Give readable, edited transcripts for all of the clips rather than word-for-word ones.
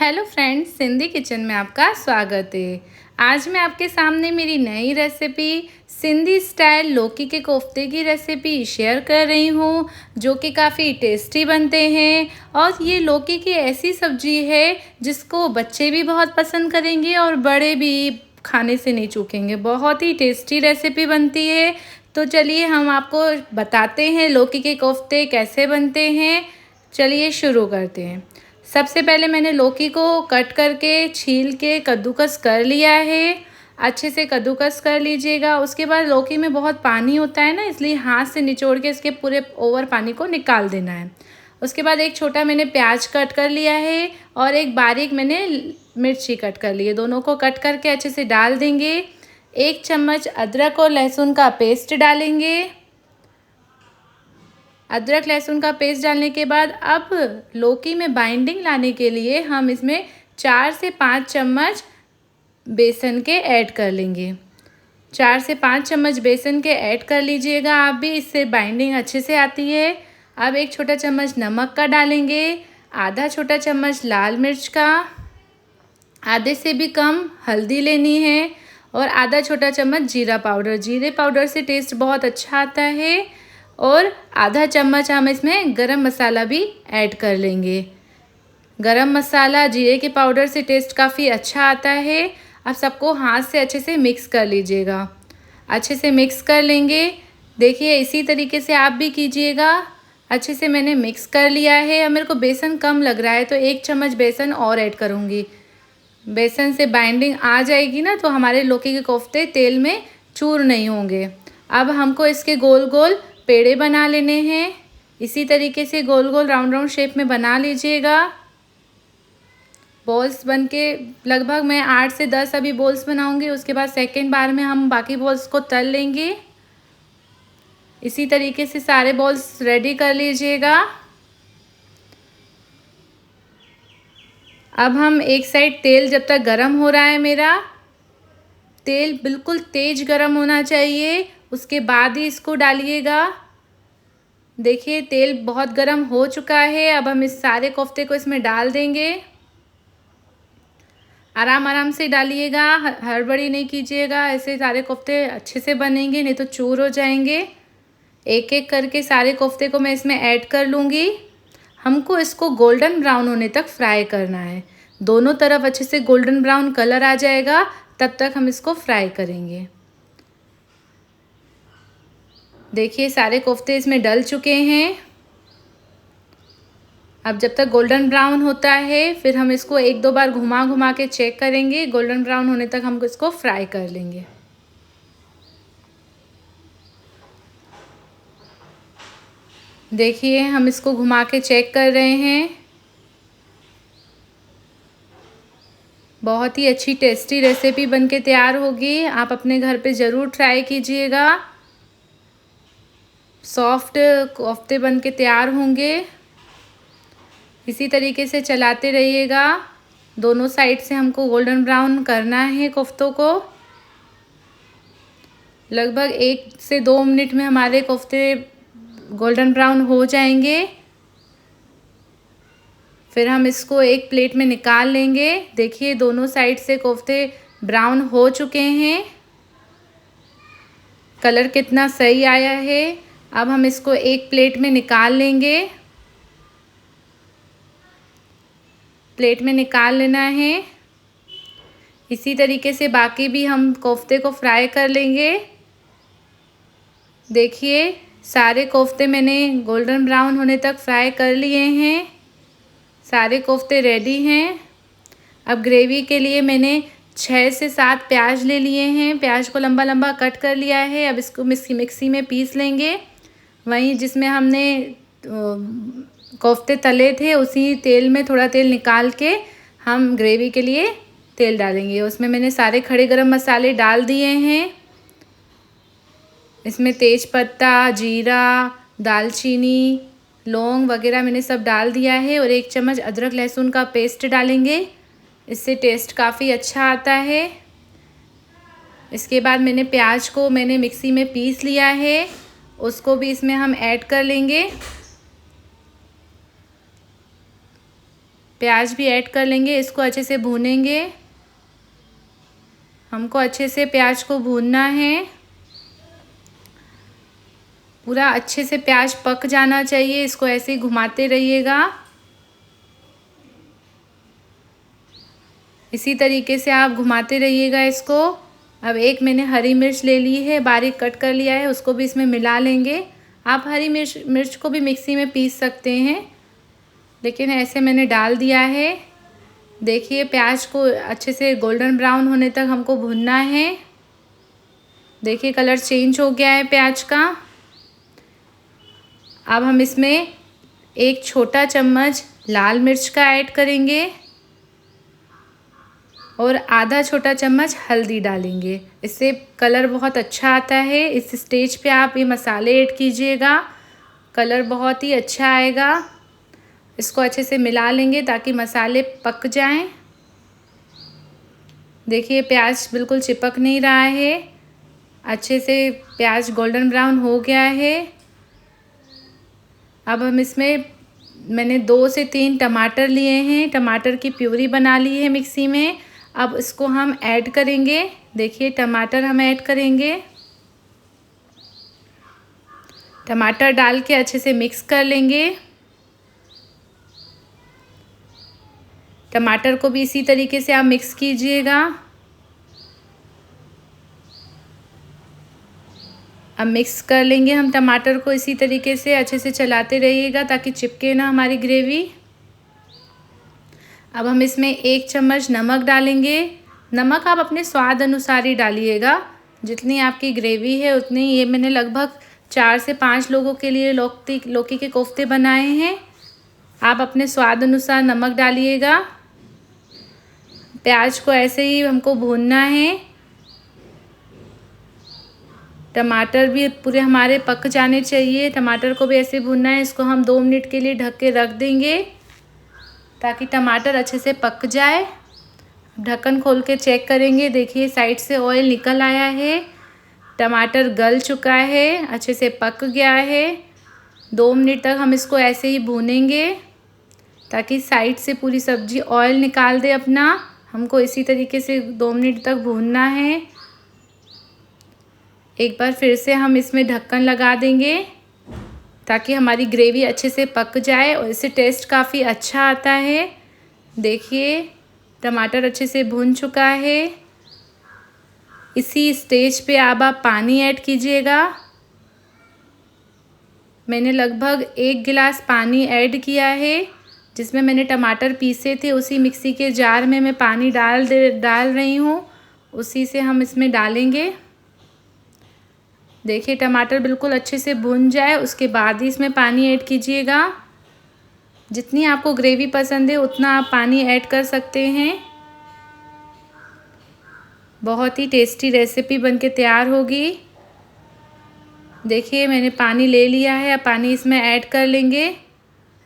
Hello friends, Sindhi kitchen में आपका स्वागत है। आज मैं आपके सामने मेरी नई रेसिपी सिंधी स्टाइल लौकी के कोफ्ते की रेसिपी शेयर कर रही हूँ, जो कि काफ़ी टेस्टी बनते हैं। और ये लौकी की ऐसी सब्जी है जिसको बच्चे भी बहुत पसंद करेंगे और बड़े भी खाने से नहीं चूकेंगे। बहुत ही टेस्टी रेसिपी बनती है। तो चलिए हम आपको बताते हैं लौकी के कोफ्ते कैसे बनते हैं। चलिए शुरू करते हैं। सबसे पहले मैंने लौकी को कट करके छील के कद्दूकस कर लिया है। अच्छे से कद्दूकस कर लीजिएगा। उसके बाद लौकी में बहुत पानी होता है ना, इसलिए हाथ से निचोड़ के इसके पूरे ओवर पानी को निकाल देना है। उसके बाद एक छोटा मैंने प्याज कट कर लिया है और एक बारीक मैंने मिर्ची कट कर ली है। दोनों को कट करके अच्छे से डाल देंगे। 1 चम्मच अदरक और लहसुन का पेस्ट डालेंगे। अदरक लहसुन का पेस्ट डालने के बाद अब लौकी में बाइंडिंग लाने के लिए हम इसमें 4 से 5 चम्मच बेसन के ऐड कर लेंगे। 4 से 5 चम्मच बेसन के ऐड कर लीजिएगा आप भी, इससे बाइंडिंग अच्छे से आती है। अब 1 छोटा चम्मच नमक का डालेंगे, आधा छोटा चम्मच लाल मिर्च का, आधे से भी कम हल्दी लेनी है और आधा छोटा चम्मच जीरा पाउडर। जीरे पाउडर से टेस्ट बहुत अच्छा आता है। और आधा चम्मच हम इसमें गरम मसाला भी ऐड कर लेंगे। गरम मसाला जीरे के पाउडर से टेस्ट काफ़ी अच्छा आता है। अब सबको हाथ से अच्छे से मिक्स कर लीजिएगा। अच्छे से मिक्स कर लेंगे। देखिए इसी तरीके से आप भी कीजिएगा। अच्छे से मैंने मिक्स कर लिया है। अब मेरे को बेसन कम लग रहा है तो 1 चम्मच बेसन और ऐड करूँगी। बेसन से बाइंडिंग आ जाएगी ना तो हमारे लौकी के कोफ्ते तेल में चूर नहीं होंगे। अब हमको इसके गोल गोल पेड़े बना लेने हैं। इसी तरीके से गोल गोल राउंड राउंड शेप में बना लीजिएगा। बॉल्स बन के लगभग मैं 8 से 10 अभी बॉल्स बनाऊंगी। उसके बाद सेकेंड बार में हम बाकी बॉल्स को तल लेंगे। इसी तरीके से सारे बॉल्स रेडी कर लीजिएगा। अब हम एक साइड तेल जब तक गरम हो रहा है, मेरा तेल बिल्कुल तेज़ गरम होना चाहिए, उसके बाद ही इसको डालिएगा। देखिए तेल बहुत गरम हो चुका है। अब हम इस सारे कोफ्ते को इसमें डाल देंगे। आराम आराम से डालिएगा, हड़बड़ी नहीं कीजिएगा, ऐसे सारे कोफ्ते अच्छे से बनेंगे, नहीं तो चूर हो जाएंगे। एक एक करके सारे कोफ्ते को मैं इसमें ऐड कर लूँगी। हमको इसको गोल्डन ब्राउन होने तक फ्राई करना है। दोनों तरफ अच्छे से गोल्डन ब्राउन कलर आ जाएगा, तब तक हम इसको फ्राई करेंगे। देखिए सारे कोफ्ते इसमें डल चुके हैं। अब जब तक गोल्डन ब्राउन होता है फिर हम इसको 1-2 बार घुमा घुमा के चेक करेंगे। गोल्डन ब्राउन होने तक हम इसको फ्राई कर लेंगे। देखिए हम इसको घुमा के चेक कर रहे हैं। बहुत ही अच्छी टेस्टी रेसिपी बनके तैयार होगी। आप अपने घर पे ज़रूर ट्राई कीजिएगा। सॉफ्ट कोफ्ते बनके तैयार होंगे। इसी तरीके से चलाते रहिएगा। दोनों साइड से हमको गोल्डन ब्राउन करना है कोफ्तों को। लगभग 1 से 2 मिनट में हमारे कोफ्ते गोल्डन ब्राउन हो जाएंगे। फिर हम इसको एक प्लेट में निकाल लेंगे। देखिए दोनों साइड से कोफ्ते ब्राउन हो चुके हैं। कलर कितना सही आया है। अब हम इसको एक प्लेट में निकाल लेंगे। प्लेट में निकाल लेना है। इसी तरीके से बाकी भी हम कोफ्ते को फ्राई कर लेंगे। देखिए सारे कोफ्ते मैंने गोल्डन ब्राउन होने तक फ्राई कर लिए हैं। सारे कोफ्ते रेडी हैं। अब ग्रेवी के लिए मैंने 6 से 7 प्याज ले लिए हैं। प्याज को लंबा लंबा कट कर लिया है। अब इसको मिक्सी में पीस लेंगे। वहीं जिसमें हमने कोफ्ते तले थे उसी तेल में थोड़ा तेल निकाल के हम ग्रेवी के लिए तेल डालेंगे। उसमें मैंने सारे खड़े गरम मसाले डाल दिए हैं। इसमें तेज पत्ता, जीरा, दालचीनी, लौंग वगैरह मैंने सब डाल दिया है। और 1 चम्मच अदरक लहसुन का पेस्ट डालेंगे, इससे टेस्ट काफ़ी अच्छा आता है। इसके बाद प्याज को मैंने मिक्सी में पीस लिया है, उसको भी इसमें हम ऐड कर लेंगे। प्याज भी ऐड कर लेंगे। इसको अच्छे से भूनेंगे। हमको अच्छे से प्याज को भूनना है। पूरा अच्छे से प्याज पक जाना चाहिए। इसको ऐसे ही घुमाते रहिएगा। इसी तरीके से आप घुमाते रहिएगा इसको। अब एक मैंने हरी मिर्च ले ली है, बारीक कट कर लिया है, उसको भी इसमें मिला लेंगे। आप हरी मिर्च को भी मिक्सी में पीस सकते हैं, लेकिन ऐसे मैंने डाल दिया है। देखिए प्याज को अच्छे से गोल्डन ब्राउन होने तक हमको भूनना है। देखिए कलर चेंज हो गया है प्याज का। अब हम इसमें 1 छोटा चम्मच लाल मिर्च का ऐड करेंगे और आधा छोटा चम्मच हल्दी डालेंगे। इससे कलर बहुत अच्छा आता है। इस स्टेज पे आप ये मसाले ऐड कीजिएगा, कलर बहुत ही अच्छा आएगा। इसको अच्छे से मिला लेंगे ताकि मसाले पक जाएं। देखिए प्याज बिल्कुल चिपक नहीं रहा है, अच्छे से प्याज गोल्डन ब्राउन हो गया है। अब हम इसमें मैंने 2 से 3 टमाटर लिए हैं, टमाटर की प्यूरी बना ली है मिक्सी में। अब इसको हम ऐड करेंगे। देखिए टमाटर हम ऐड करेंगे। टमाटर डाल के अच्छे से मिक्स कर लेंगे। टमाटर को भी इसी तरीके से आप मिक्स कीजिएगा। अब मिक्स कर लेंगे हम टमाटर को इसी तरीके से, अच्छे से चलाते रहिएगा ताकि चिपके ना हमारी ग्रेवी। अब हम इसमें 1 चम्मच नमक डालेंगे। नमक आप अपने स्वाद अनुसार ही डालिएगा, जितनी आपकी ग्रेवी है उतनी। ये मैंने लगभग 4 से 5 लोगों के लिए लौकी के कोफ्ते बनाए हैं। आप अपने स्वाद अनुसार नमक डालिएगा। प्याज को ऐसे ही हमको भूनना है। टमाटर भी पूरे हमारे पक जाने चाहिए, टमाटर को भी ऐसे भूनना है। इसको हम 2 मिनट के लिए ढक के रख देंगे ताकि टमाटर अच्छे से पक जाए। ढक्कन खोल के चेक करेंगे। देखिए साइड से ऑयल निकल आया है, टमाटर गल चुका है, अच्छे से पक गया है। 2 मिनट तक हम इसको ऐसे ही भूनेंगे ताकि साइड से पूरी सब्ज़ी ऑयल निकाल दे अपना। हमको इसी तरीके से 2 मिनट तक भूनना है। एक बार फिर से हम इसमें ढक्कन लगा देंगे ताकि हमारी ग्रेवी अच्छे से पक जाए और इससे टेस्ट काफ़ी अच्छा आता है। देखिए टमाटर अच्छे से भून चुका है। इसी स्टेज पे अब आप पानी ऐड कीजिएगा। मैंने लगभग 1 गिलास पानी ऐड किया है, जिसमें मैंने टमाटर पीसे थे उसी मिक्सी के जार में मैं पानी डाल रही हूँ। उसी से हम इसमें डालेंगे। देखिए टमाटर बिल्कुल अच्छे से भुन जाए उसके बाद ही इसमें पानी ऐड कीजिएगा। जितनी आपको ग्रेवी पसंद है उतना आप पानी ऐड कर सकते हैं। बहुत ही टेस्टी रेसिपी बनके तैयार होगी। देखिए मैंने पानी ले लिया है, अब पानी इसमें ऐड कर लेंगे।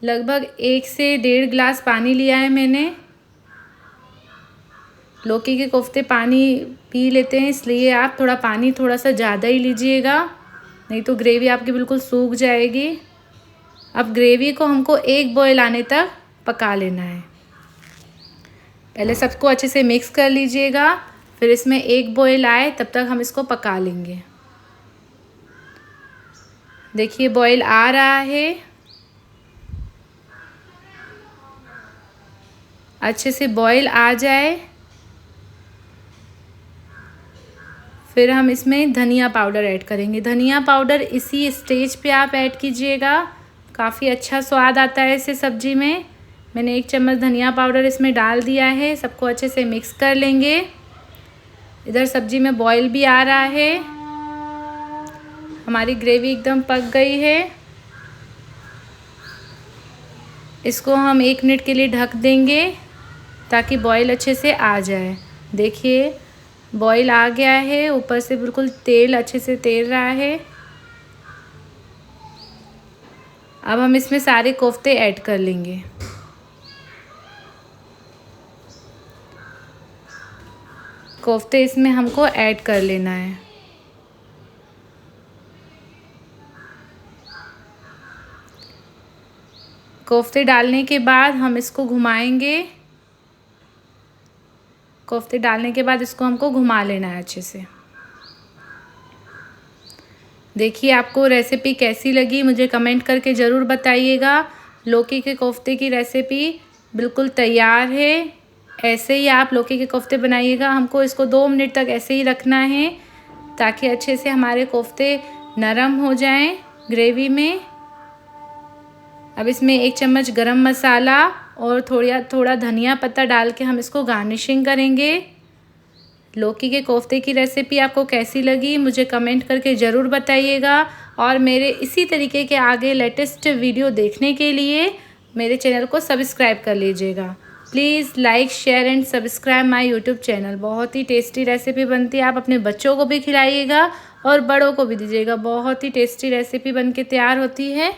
लगभग 1 से 1.5 गिलास पानी लिया है मैंने। लौकी के कोफ्ते पानी पी लेते हैं, इसलिए आप पानी थोड़ा सा ज़्यादा ही लीजिएगा, नहीं तो ग्रेवी आपकी बिल्कुल सूख जाएगी। अब ग्रेवी को हमको 1 बॉयल आने तक पका लेना है। पहले सबको अच्छे से मिक्स कर लीजिएगा, फिर इसमें 1 बॉयल आए तब तक हम इसको पका लेंगे। देखिए बॉयल आ रहा है, अच्छे से बॉयल आ जाए फिर हम इसमें धनिया पाउडर ऐड करेंगे। धनिया पाउडर इसी स्टेज पे आप ऐड कीजिएगा, काफ़ी अच्छा स्वाद आता है इससे सब्ज़ी में। मैंने 1 चम्मच धनिया पाउडर इसमें डाल दिया है। सबको अच्छे से मिक्स कर लेंगे। इधर सब्ज़ी में बॉयल भी आ रहा है, हमारी ग्रेवी एकदम पक गई है। इसको हम 1 मिनट के लिए ढक देंगे ताकि बॉयल अच्छे से आ जाए। देखिए बॉयल आ गया है, ऊपर से बिल्कुल तेल अच्छे से तैर रहा है। अब हम इसमें सारे कोफ्ते ऐड कर लेंगे। कोफ्ते इसमें हमको ऐड कर लेना है। कोफ्ते डालने के बाद हम इसको घुमाएंगे। कोफ्ते डालने के बाद इसको हमको घुमा लेना है अच्छे से। देखिए आपको रेसिपी कैसी लगी मुझे कमेंट करके ज़रूर बताइएगा। लौकी के कोफ्ते की रेसिपी बिल्कुल तैयार है। ऐसे ही आप लौकी के कोफ्ते बनाइएगा। हमको इसको 2 मिनट तक ऐसे ही रखना है ताकि अच्छे से हमारे कोफ्ते नरम हो जाएं ग्रेवी में। अब इसमें 1 चम्मच गरम मसाला और थोड़ा धनिया पत्ता डाल के हम इसको गार्निशिंग करेंगे। लौकी के कोफ्ते की रेसिपी आपको कैसी लगी मुझे कमेंट करके ज़रूर बताइएगा। और मेरे इसी तरीके के आगे लेटेस्ट वीडियो देखने के लिए मेरे चैनल को सब्सक्राइब कर लीजिएगा। Please like share and subscribe my YouTube channel. बहुत ही टेस्टी रेसिपी बनती है। आप अपने बच्चों को भी खिलाइएगा और बड़ों को भी दीजिएगा। बहुत ही टेस्टी रेसिपी बन के तैयार होती है।